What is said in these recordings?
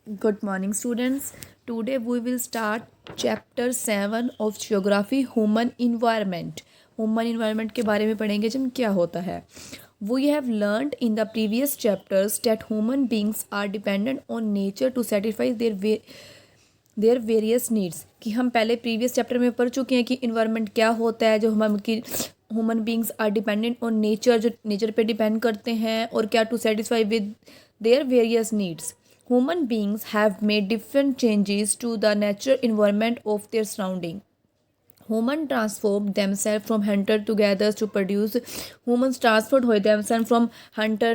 Good morning, students. Today we will start chapter 7 of geography human environment. Human environment के बारे में पढ़ेंगे जब क्या होता है. We have learned in the previous chapters that human beings are dependent on nature to satisfy their various needs. कि हम पहले प्रीवियस चैप्टर में पढ़ चुके हैं कि इन्वायरमेंट क्या होता है. जो हम की human beings are dependent on nature, जो नेचर पे डिपेंड करते हैं और क्या to satisfy with their various needs. Human beings have made different changes to the natural environment of their surrounding. Humans transformed themselves from hunter to gatherers to produce. Humans transferred themselves from hunter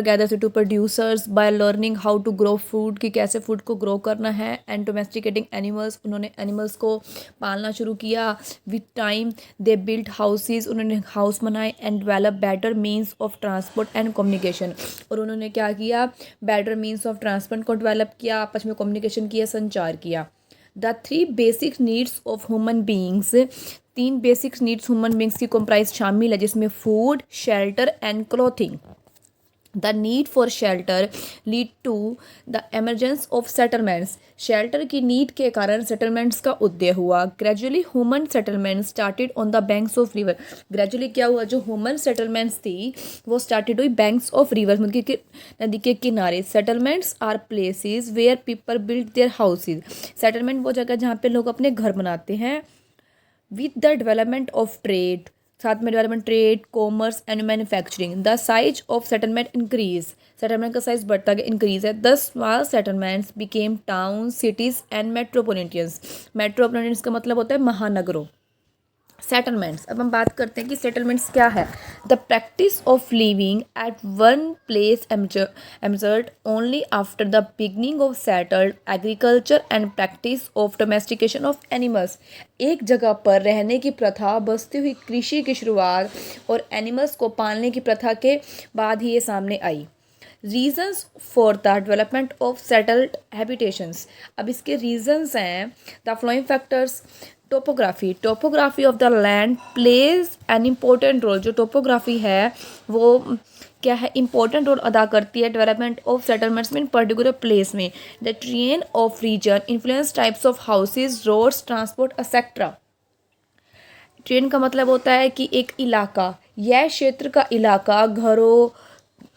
gatherers to producers by learning how to grow food, कि कैसे food को grow करना है. And domesticating animals, उन्होंने animals को पालना शुरू किया. With time they built houses, उन्होंने हाउस बनाए. And develop better means of transport and communication, और उन्होंने क्या किया, बेटर मीन्स ऑफ ट्रांसपोर्ट को डेवलप किया, आपस में कम्युनिकेशन किया, संचार किया. The 3 basic needs of human beings, 3 basic needs human beings की कंप्राइज शामिल है, जिसमें food, shelter and clothing. The need for shelter lead to the emergence of settlements. Shelter की नीड के कारण सेटलमेंट्स का उदय हुआ. Gradually human settlement started on the banks of river. Gradually क्या हुआ, जो ह्यूमन सेटलमेंट्स थी वो स्टार्टेड हुई बैंक्स ऑफ रिवर, मतलब कि नदी के किनारे. Settlements are places where people build their houses. Settlement वो जगह जहाँ पे लोग अपने घर बनाते हैं. With the development of trade, साथ में development, trade, commerce and manufacturing, the size of settlement increase. Settlement का साइज बढ़ता गया, इंक्रीज है. The small settlements became town, cities and metropolitans. Metropolitans का मतलब होता है महानगरों. सेटलमेंट्स, अब हम बात करते हैं कि सेटलमेंट्स क्या है. The practice of living at one place emerged only after the beginning of settled agriculture and practice of domestication of animals. एक जगह पर रहने की प्रथा, बसती हुई कृषि की शुरुआत और एनिमल्स को पालने की प्रथा के बाद ही ये सामने आई. Reasons for the development of settled habitations, अब इसके रीजन्स हैं the flowing factors. Topography of the land plays an important role. जो टोपोग्राफी है वो क्या है, इंपॉर्टेंट रोल अदा करती है डेवलपमेंट ऑफ सेटलमेंट्स में, इन पर्टिकुलर प्लेस में. The terrain of region influence types of houses, roads, transport etcetera. Terrain का मतलब होता है कि एक इलाका, यह क्षेत्र का इलाका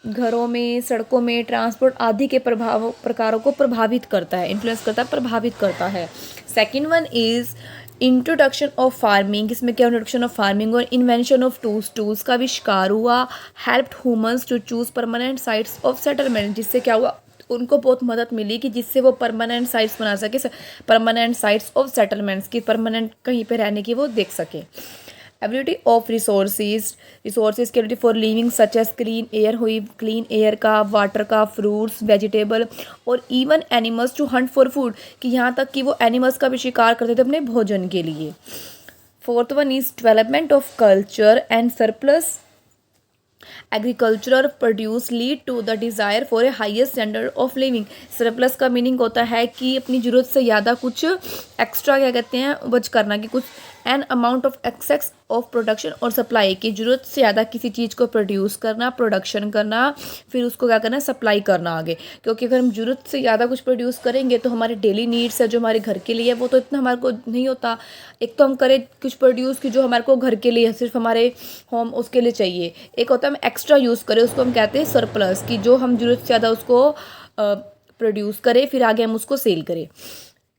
घरों में, सड़कों में, ट्रांसपोर्ट आदि के प्रकारों को प्रभावित करता है, इन्फ्लुएंस करता है, प्रभावित करता है. Second one is introduction of farming. इसमें क्या, इंट्रोडक्शन ऑफ फार्मिंग और इन्वेंशन ऑफ टूल्स का आविष्कार हुआ. Helped humans to choose permanent sites of settlement, जिससे क्या हुआ, उनको बहुत मदद मिली कि जिससे वो परमानेंट साइट्स बना सके, परमानेंट साइट्स ऑफ सेटलमेंट्स की, परमानेंट कहीं पे रहने की वो देख सके. एबिलिटी ऑफ रिसोर्सेज की ability for living such as clean air हुई, क्लीन एयर का, वाटर का, फ्रूट्स, वेजिटेबल और even animals to hunt for food, कि यहाँ तक कि वो एनिमल्स का भी शिकार करते थे अपने भोजन के लिए. Fourth one is development of culture and surplus agricultural produce lead to the desire for a highest standard of living. Surplus का मीनिंग होता है कि अपनी ज़रूरत से ज़्यादा कुछ एक्स्ट्रा, क्या कहते हैं, बच करना, कि कुछ an amount of excess of production और सप्लाई, की ज़रूरत से ज़्यादा किसी चीज़ को प्रोड्यूस करना, प्रोडक्शन करना, फिर उसको क्या करना, सप्लाई करना आगे. क्योंकि अगर हम ज़रूरत से ज़्यादा कुछ प्रोड्यूस करेंगे तो हमारे डेली नीड्स है, जो हमारे घर के लिए है, वो तो इतना हमारे को नहीं होता. एक तो हम करें कुछ प्रोड्यूस की जो हमारे को घर के लिए, सिर्फ हमारे होम उसके लिए चाहिए. एक होता है हम एक्स्ट्रा यूज़ करें, उसको हम कहते हैं सरप्लस, की जो हम ज़रूरत से ज़्यादा उसको प्रोड्यूस करें, फिर आगे हम उसको सेल करें.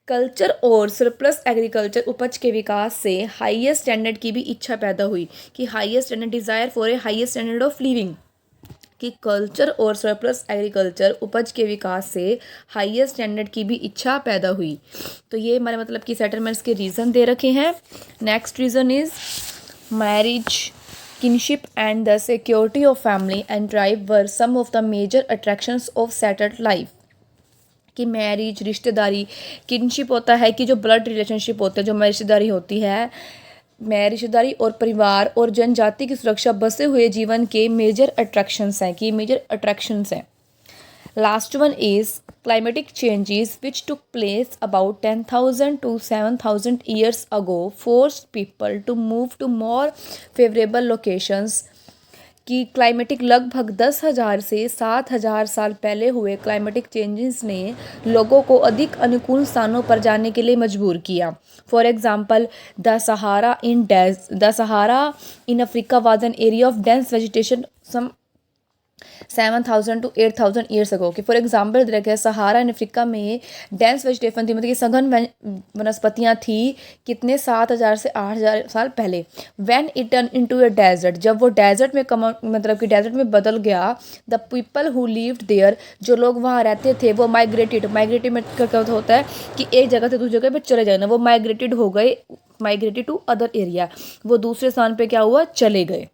कल्चर और सरप्लस एग्रीकल्चर उपज के विकास से हाईएस्ट स्टैंडर्ड की भी इच्छा पैदा हुई, कि highest standard, desire for a highest standard of living, कि कल्चर और सरप्लस एग्रीकल्चर उपज के विकास से हाईएस्ट स्टैंडर्ड की भी इच्छा पैदा हुई. तो ये हमारे मतलब कि सेटलमेंट्स के रीज़न दे रखे हैं. Next reason is marriage, kinship and the security of family and tribe were some of the major attractions of settled life. कि मैरिज, रिश्तेदारी, किनशिप होता है कि जो ब्लड रिलेशनशिप होते हैं, जो हमारी रिश्तेदारी होती है, रिश्तेदारी और परिवार और जनजाति की सुरक्षा बसे हुए जीवन के मेजर अट्रैक्शंस हैं, कि मेजर अट्रैक्शंस हैं. Last one is climatic changes which took place about 10,000 to 7,000 years ago forced people to move to more favorable locations. कि क्लाइमेटिक लगभग 10,000 से 7,000 साल पहले हुए क्लाइमेटिक चेंजेस ने लोगों को अधिक अनुकूल स्थानों पर जाने के लिए मजबूर किया। For example, the Sahara in Africa was an area of dense vegetation some 7,000 to 8,000 years ago. कि फॉर एग्जाम्पल दे रखा है सहारा इन अफ्रीका में डेंस वेजिटेशन थी, मतलब कि सघन वनस्पतियाँ थी कितने 7,000 से 8,000 साल पहले। When it turn into a desert, जब वो डेजर्ट में मतलब कि डेजर्ट में बदल गया, the people who lived there, जो लोग वहाँ रहते थे वो माइग्रेटेड में क्या होता है कि एक जगह से दूसरी जगह पे चले जाना, वो माइग्रेटेड हो गए, माइग्रेटेड टू अदर एरिया, वो दूसरे स्थान पे क्या हुआ, चले गए।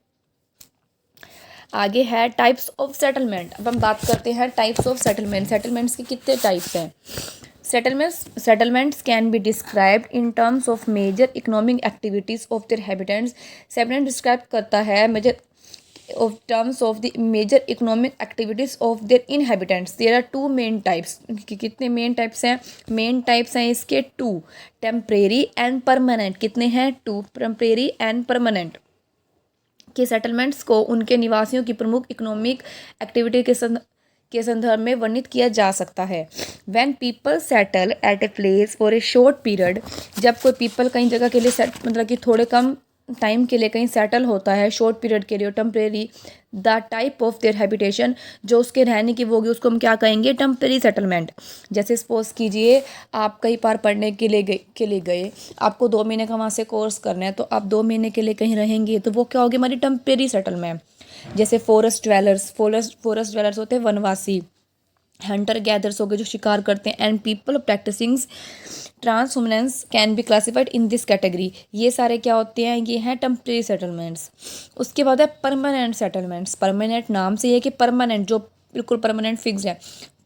आगे है टाइप्स ऑफ सेटलमेंट। अब हम बात करते हैं टाइप्स ऑफ सेटलमेंट। सेटलमेंट्स के कितने टाइप्स हैं? Settlements can be described in terms of major economic activities of their habitants. Settlement describe करता है major of terms of the major economic activities of their inhabitants. There are two main types. कितने main types हैं? Main types हैं इसके two, temporary and permanent. कितने हैं? Two, temporary and permanent. के settlements को उनके निवासियों की प्रमुख इकोनॉमिक एक्टिविटी के संदर्भ में वर्णित किया जा सकता है। When people settle at a place for a short period, जब कोई पीपल कहीं जगह के लिए मतलब कि थोड़े कम टाइम के लिए कहीं सेटल होता है, शॉर्ट पीरियड के लिए, temporary, the type of their habitation, जो उसके रहने की वो होगी, उसको हम क्या कहेंगे? Temporary settlement. जैसे सपोज कीजिए आप कहीं पार पढ़ने के लिए गए, आपको 2 महीने का वहाँ से कोर्स करना है, तो आप 2 महीने के लिए कहीं रहेंगे, तो वो क्या होगी? हमारी टेम्परेरी सेटलमेंट। जैसे फॉरेस्ट ड्वेलर्स होते हैं वनवासी, हंटर गैदर्स हो गए जो शिकार करते हैं, and people practising transhumance can be classified in this category. ये सारे क्या होते हैं? ये हैं टेम्परेरी सेटलमेंट्स। उसके बाद है परमानेंट सेटलमेंट्स। परमानेंट नाम से ये कि परमानेंट, जो बिल्कुल परमानेंट फिक्स है।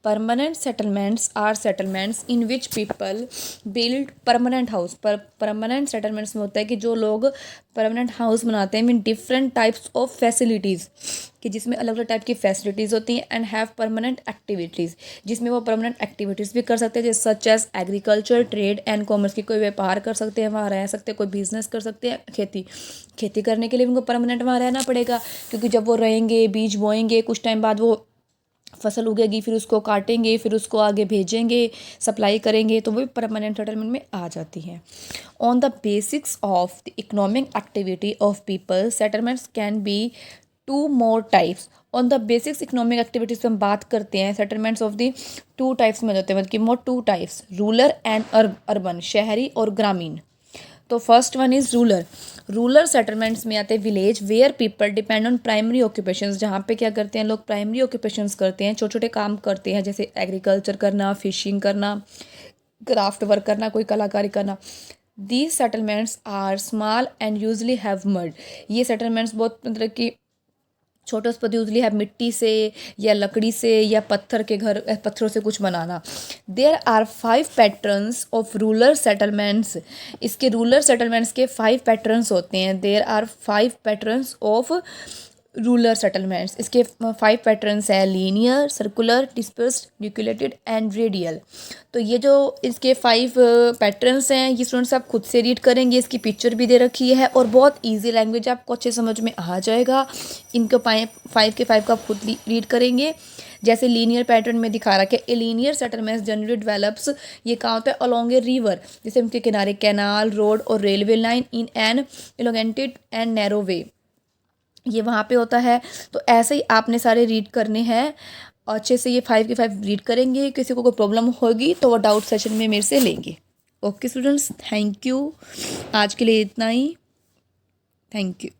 Permanent settlements are settlements in which people build permanent house. Permanent settlements में होता है कि जो लोग परमानेंट हाउस बनाते हैं with different types of facilities, कि जिसमें अलग अलग टाइप की फैसिलिटीज़ होती हैं, एंड हैव परमानेंट एक्टिविटीज़, जिसमें वो परमानेंट एक्टिविटीज़ भी कर सकते हैं, जैसे such as agriculture, trade and commerce, की कोई व्यापार कर सकते हैं, वहाँ रह सकते हैं, कोई बिजनेस कर सकते हैं, खेती करने के लिए उनको परमानेंट वहाँ रहना पड़ेगा, क्योंकि जब वो रहेंगे, बीज बोएंगे, कुछ टाइम बाद वो फसल उगेगी, फिर उसको काटेंगे, फिर उसको आगे भेजेंगे, सप्लाई करेंगे, तो वो भी परमानेंट सेटलमेंट में आ जाती है। On the basics of the economic activity of people, settlements can B 2 more types. On the basics economic activities हम बात करते हैं, सेटलमेंट्स ऑफ द 2 टाइप्स में होते हैं, मतलब कि more 2 types, rural and urban, शहरी और ग्रामीण। तो first one is rural settlements में आते हैं village where people depend on primary occupations, जहाँ पे क्या करते हैं लोग? प्राइमरी ऑक्यूपेशंस करते हैं, छोटे छोटे काम करते हैं, जैसे एग्रीकल्चर करना, फिशिंग करना, क्राफ्ट वर्क करना, कोई कलाकारी करना। These settlements are small and usually have mud. ये सेटलमेंट्स बहुत मतलब कि छोटे पर यूजली है मिट्टी से या लकड़ी से या पत्थरों से कुछ बनाना। There are 5 patterns of rural settlements. इसके रूरल सेटलमेंट्स के 5 पैटर्न्स होते हैं। There are 5 patterns of rural settlements. इसके 5 पैटर्न्स है linear, circular, dispersed, nucleated and radial. तो ये जो इसके 5 पैटर्न्स हैं, ये स्टूडेंट्स आप खुद से रीड करेंगे, इसकी पिक्चर भी दे रखी है और बहुत इजी लैंग्वेज आपको अच्छे समझ में आ जाएगा। इनको 5 के 5 का खुद रीड करेंगे। जैसे लीनियर पैटर्न में दिखा रहा है कि a linear settlements generally develops, ये कहाँ होता है? अलोंग ए रिवर, जैसे उनके किनारे कैनाल, रोड और railway line in an elongated and narrow way, ये वहाँ पे होता है। तो ऐसे ही आपने सारे रीड करने हैं, अच्छे से ये 5 के 5 रीड करेंगे। किसी को कोई प्रॉब्लम होगी तो वो डाउट सेशन में मेरे से लेंगे। Okay students, thank you. आज के लिए इतना ही, थैंक यू।